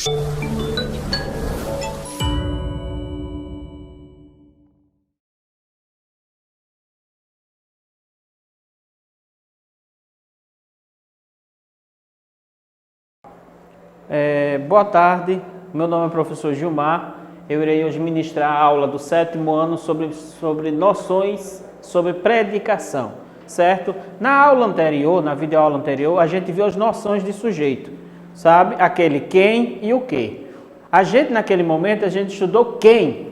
Boa tarde, meu nome é professor Gilmar. Eu irei hoje ministrar a aula do 7º ano sobre noções sobre predicação, certo? Na aula anterior, na videoaula anterior, a gente viu as noções de sujeito, sabe? Aquele quem e o que. Naquele momento, a gente estudou quem,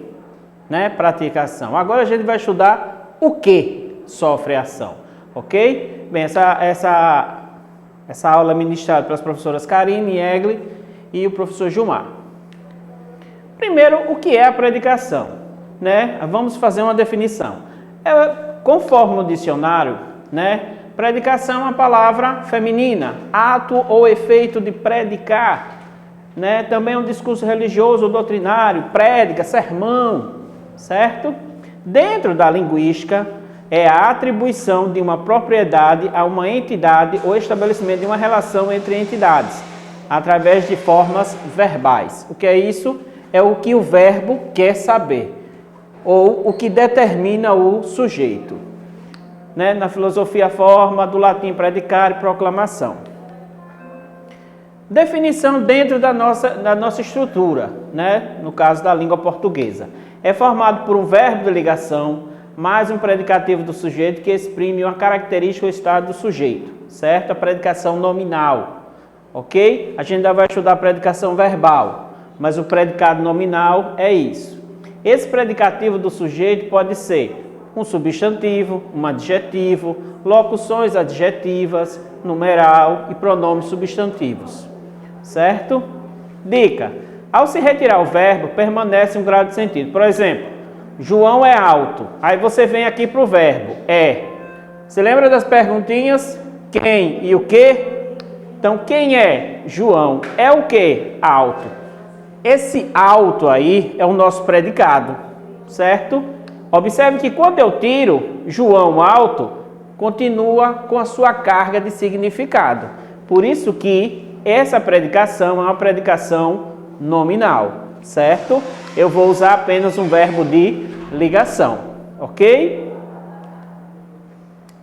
né? Praticação. Agora a gente vai estudar o que sofre ação, ok? Bem, essa aula é ministrada pelas professoras Karine, Egli e o professor Gilmar. Primeiro, o que é a predicação? Né? Vamos fazer uma definição. Conforme o dicionário, né? Predicação é uma palavra feminina, ato ou efeito de predicar. Né? Também é um discurso religioso ou doutrinário, prédica, sermão, certo? Dentro da linguística, é a atribuição de uma propriedade a uma entidade ou estabelecimento de uma relação entre entidades, através de formas verbais. O que é isso? É o que o verbo quer saber, ou o que determina o sujeito. Né? Na filosofia, a forma do latim predicar e proclamação. Definição dentro da nossa estrutura, né? No caso da língua portuguesa. É formado por um verbo de ligação, mais um predicativo do sujeito que exprime uma característica ou estado do sujeito, certo? A predicação nominal, ok? A gente ainda vai estudar a predicação verbal, mas o predicado nominal é isso. Esse predicativo do sujeito pode ser um substantivo, um adjetivo, locuções adjetivas, numeral e pronomes substantivos, certo? Dica: ao se retirar o verbo, permanece um grau de sentido. Por exemplo, João é alto. Aí você vem aqui para o verbo, é. Você lembra das perguntinhas? Quem e o que? Então, quem é João? É o que? Alto. Esse alto aí é o nosso predicado, certo? Observe que quando eu tiro João alto, continua com a sua carga de significado. Por isso que essa predicação é uma predicação nominal, certo? Eu vou usar apenas um verbo de ligação, ok?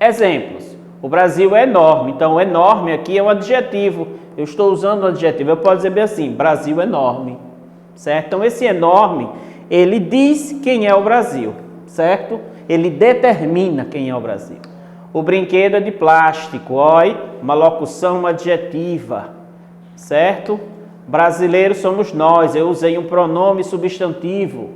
Exemplos. O Brasil é enorme, então enorme aqui é um adjetivo. Eu estou usando um adjetivo, eu posso dizer bem assim, Brasil enorme, certo? Então esse enorme, ele diz quem é o Brasil, certo? Ele determina quem é o Brasil. O brinquedo é de plástico, olha, uma locução adjetiva, certo? Brasileiros somos nós, eu usei um pronome substantivo.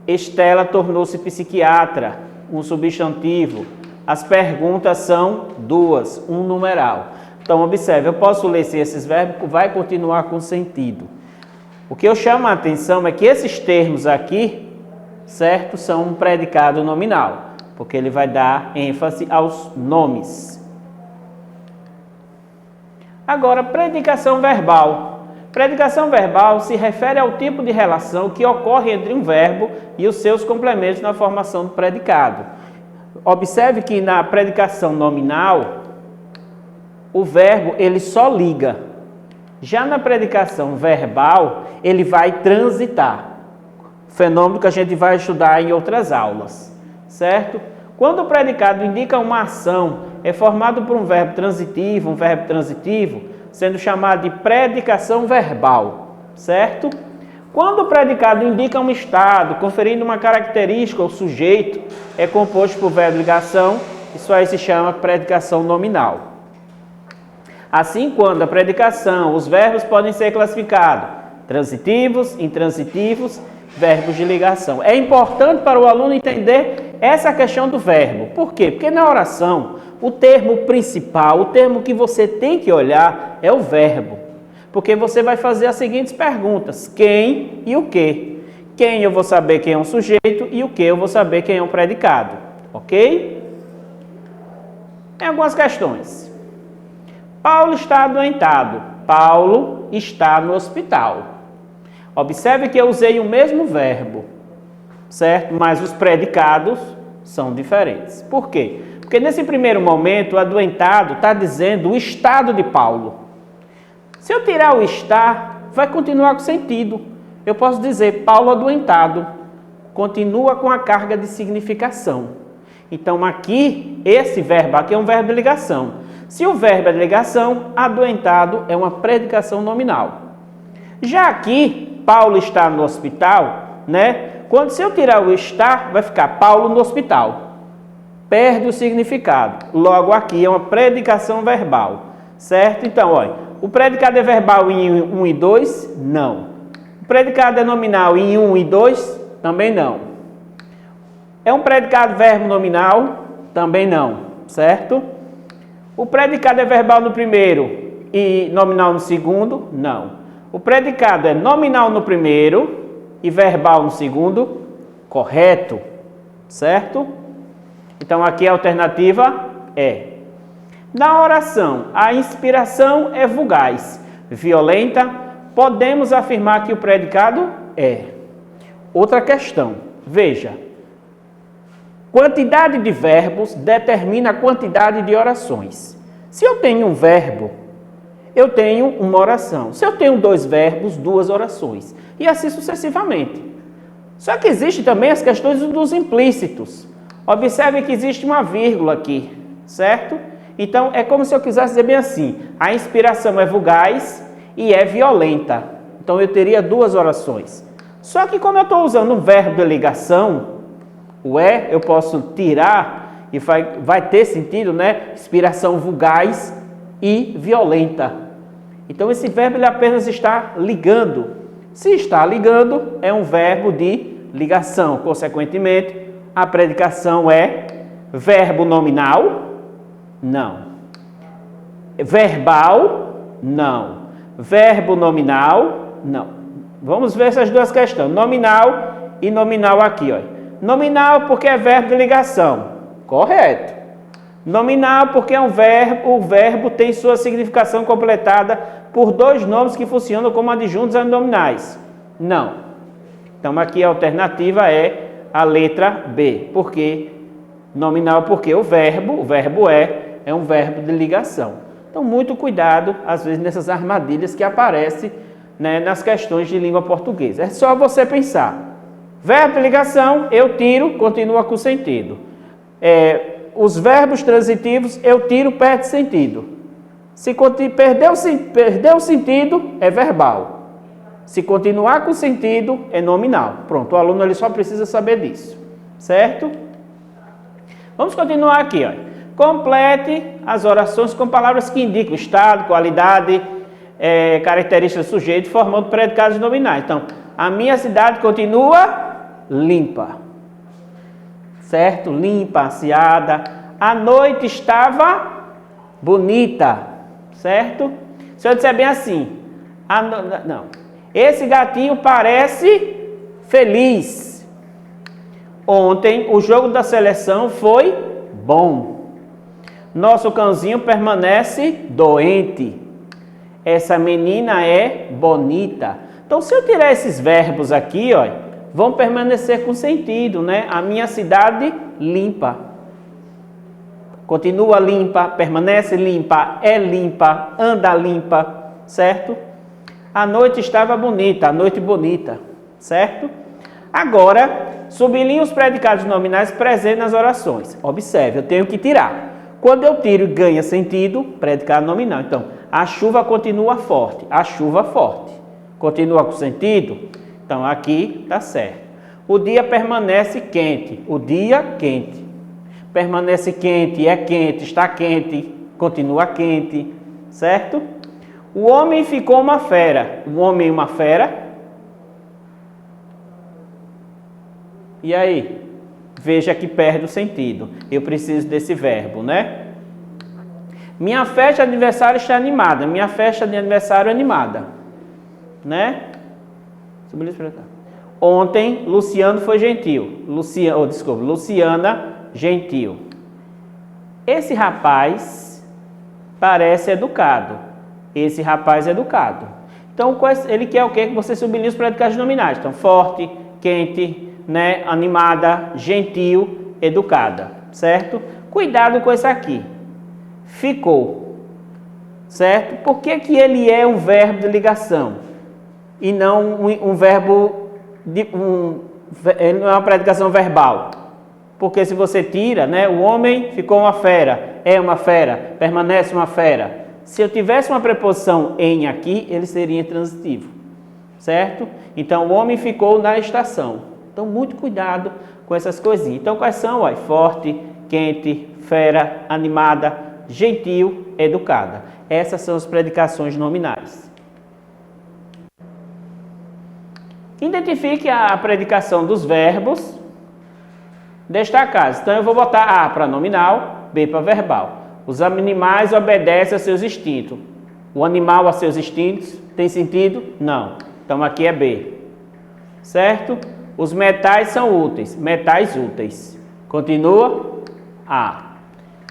Estela tornou-se psiquiatra, um substantivo. As perguntas são duas, um numeral. Então, observe, eu posso ler sem esses verbos, vai continuar com sentido. O que eu chamo a atenção é que esses termos aqui, certo, são um predicado nominal, porque ele vai dar ênfase aos nomes. Agora, predicação verbal. Predicação verbal se refere ao tipo de relação que ocorre entre um verbo e os seus complementos na formação do predicado. Observe que na predicação nominal, o verbo ele só liga. Já na predicação verbal, ele vai transitar. Fenômeno que a gente vai estudar em outras aulas, certo? Quando o predicado indica uma ação, é formado por um verbo transitivo, sendo chamado de predicação verbal, certo? Quando o predicado indica um estado, conferindo uma característica ao sujeito, é composto por verbo de ligação, isso aí se chama predicação nominal. Assim, quando a predicação, os verbos podem ser classificados transitivos, intransitivos, verbos de ligação. É importante para o aluno entender essa questão do verbo. Por quê? Porque na oração, o termo principal, o termo que você tem que olhar é o verbo. Porque você vai fazer as seguintes perguntas: quem e o que? Quem eu vou saber quem é um sujeito e o que eu vou saber quem é um predicado. Ok? Tem algumas questões. Paulo está adoentado. Paulo está no hospital. Observe que eu usei o mesmo verbo, certo? Mas os predicados são diferentes. Por quê? Porque nesse primeiro momento, o adoentado está dizendo o estado de Paulo. Se eu tirar o estar, vai continuar com sentido. Eu posso dizer, Paulo adoentado, continua com a carga de significação. Então aqui, esse verbo aqui é um verbo de ligação. Se o verbo é de ligação, adoentado é uma predicação nominal. Já aqui, Paulo está no hospital, né? Quando se eu tirar o estar, vai ficar Paulo no hospital. Perde o significado. Logo aqui é uma predicação verbal, certo? Então, olha, o predicado é verbal em 1 e 2? Não. O predicado é nominal em 1 e 2? Também não. É um predicado verbo nominal? Também não, certo? O predicado é verbal no primeiro e nominal no segundo? Não. O predicado é nominal no primeiro e verbal no segundo? Correto, certo? Então aqui a alternativa é: na oração, a inspiração é fugaz, violenta, podemos afirmar que o predicado é. Outra questão, veja, quantidade de verbos determina a quantidade de orações. Se eu tenho um verbo, eu tenho uma oração. Se eu tenho 2 verbos, 2 orações. E assim sucessivamente. Só que existe também as questões dos implícitos. Observe que existe uma vírgula aqui, certo? Então, é como se eu quisesse dizer bem assim, a inspiração é fugaz e é violenta. Então, eu teria 2 orações. Só que como eu estou usando um verbo de ligação, o é, eu posso tirar e vai ter sentido, né? Inspiração fugaz e violenta. Então, esse verbo ele apenas está ligando. Se está ligando, é um verbo de ligação. Consequentemente, a predicação é verbo nominal? Não. Verbal? Não. Verbo nominal? Não. Vamos ver essas 2 questões. Nominal e nominal aqui, ó. Nominal porque é verbo de ligação. Correto. Nominal porque é um verbo, o verbo tem sua significação completada por 2 nomes que funcionam como adjuntos nominais. Não. Então aqui a alternativa é a letra B. Por quê? Nominal porque o verbo é um verbo de ligação. Então muito cuidado, às vezes, nessas armadilhas que aparecem, né, nas questões de língua portuguesa. É só você pensar. Verbo de ligação, eu tiro, continua com sentido. Os verbos transitivos, eu tiro, perde sentido. Se perdeu o sentido, é verbal. Se continuar com sentido, é nominal. Pronto, o aluno ele só precisa saber disso. Certo? Vamos continuar aqui. Ó. Complete as orações com palavras que indicam estado, qualidade, características do sujeito, formando predicados nominais. Então, a minha cidade continua limpa. Certo? Limpa, asseada. A noite estava bonita. Certo? Se eu disser bem assim, não. Esse gatinho parece feliz. Ontem o jogo da seleção foi bom. Nosso cãozinho permanece doente. Essa menina é bonita. Então, se eu tirar esses verbos aqui, ó, vão permanecer com sentido, né? A minha cidade limpa. Continua limpa, permanece limpa, é limpa, anda limpa, certo? A noite estava bonita, a noite bonita, certo? Agora, sublinhe os predicados nominais presentes nas orações. Observe, eu tenho que tirar. Quando eu tiro e ganha sentido, predicado nominal. Então, a chuva continua forte, a chuva forte. Continua com sentido? Então, aqui está certo. O dia permanece quente, o dia quente. Permanece quente, é quente, está quente, continua quente, certo? O homem ficou uma fera. O homem uma fera. E aí? Veja que perde o sentido. Eu preciso desse verbo, né? Minha festa de aniversário está animada. Minha festa de aniversário é animada. Né? Ontem, Luciano foi gentil. Luciana, gentil. Esse rapaz parece educado. Esse rapaz é educado. Então, ele quer o quê? Que você sublinhe os predicados nominais. Então, forte, quente, né? Animada, gentil, educada. Certo? Cuidado com isso aqui. Ficou. Certo? Por que ele é um verbo de ligação? e não um verbo, ele não é uma predicação verbal. Porque se você tira, né, o homem ficou uma fera, é uma fera, permanece uma fera. Se eu tivesse uma preposição em aqui, ele seria intransitivo, certo? Então, o homem ficou na estação. Então, muito cuidado com essas coisinhas. Então, quais são? Ó, forte, quente, fera, animada, gentil, educada. Essas são as predicações nominais. Identifique a predicação dos verbos destacados. Então, eu vou botar A para nominal, B para verbal. Os animais obedecem a seus instintos. O animal a seus instintos tem sentido? Não. Então, aqui é B. Certo? Os metais são úteis. Metais úteis. Continua? A.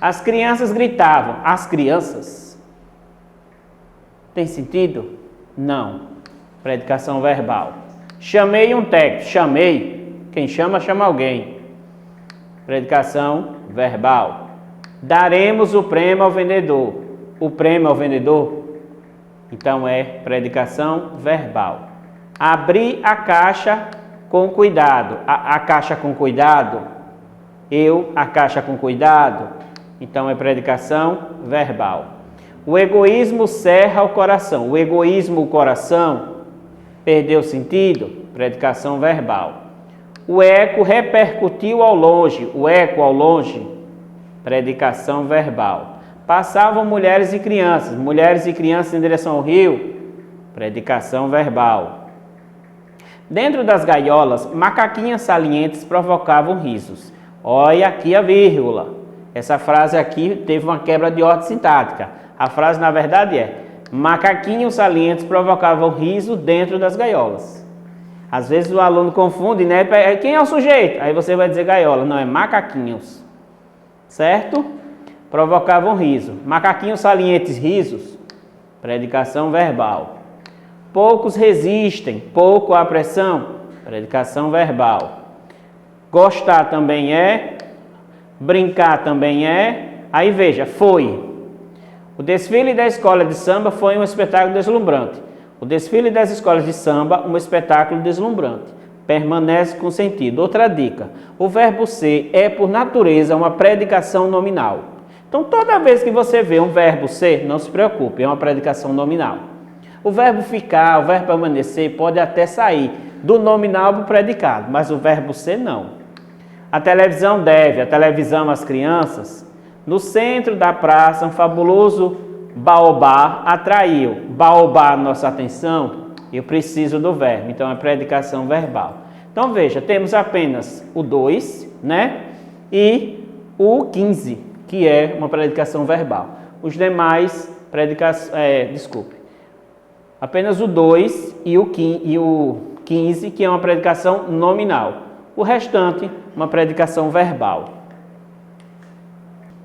As crianças gritavam. As crianças. Tem sentido? Não. Predicação verbal. Chamei um técnico. Chamei. Quem chama, chama alguém. Predicação verbal. Daremos o prêmio ao vendedor. O prêmio ao vendedor, então é predicação verbal. Abrir a caixa com cuidado. A caixa com cuidado. A caixa com cuidado. Então é predicação verbal. O egoísmo cerra o coração. O egoísmo, o coração, perdeu sentido. Predicação verbal. O eco repercutiu ao longe. O eco ao longe. Predicação verbal. Passavam mulheres e crianças. Mulheres e crianças em direção ao rio. Predicação verbal. Dentro das gaiolas, macaquinhas salientes provocavam risos. Olha aqui a vírgula. Essa frase aqui teve uma quebra de ordem sintática. A frase, na verdade, é: macaquinhos salientes provocavam riso dentro das gaiolas. Às vezes o aluno confunde, né? Quem é o sujeito? Aí você vai dizer gaiola. Não, é macaquinhos. Certo? Provocavam riso. Macaquinhos salientes, risos. Predicação verbal. Poucos resistem, pouco à pressão. Predicação verbal. Gostar também é. Brincar também é. Aí veja, foi. O desfile da escola de samba foi um espetáculo deslumbrante. O desfile das escolas de samba, um espetáculo deslumbrante. Permanece com sentido. Outra dica: o verbo ser é, por natureza, uma predicação nominal. Então, toda vez que você vê um verbo ser, não se preocupe, é uma predicação nominal. O verbo ficar, o verbo permanecer, pode até sair do nominal para o predicado, mas o verbo ser não. A televisão deve, a televisão às crianças. No centro da praça, um fabuloso baobá atraiu. Baobá, nossa atenção. Eu preciso do verbo, então é predicação verbal. Então veja, temos apenas o 2, né? E o 15, que é uma predicação verbal. Os demais apenas o 2 e o 15, que é uma predicação nominal. O restante, uma predicação verbal.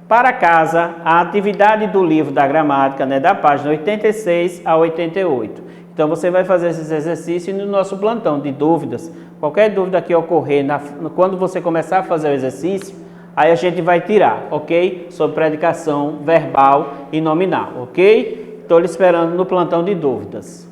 Para casa, a atividade do livro da gramática, né, da página 86 a 88. Então, você vai fazer esses exercícios no nosso plantão de dúvidas. Qualquer dúvida que ocorrer, quando você começar a fazer o exercício, aí a gente vai tirar, ok? Sobre predicação verbal e nominal, ok? Estou lhe esperando no plantão de dúvidas.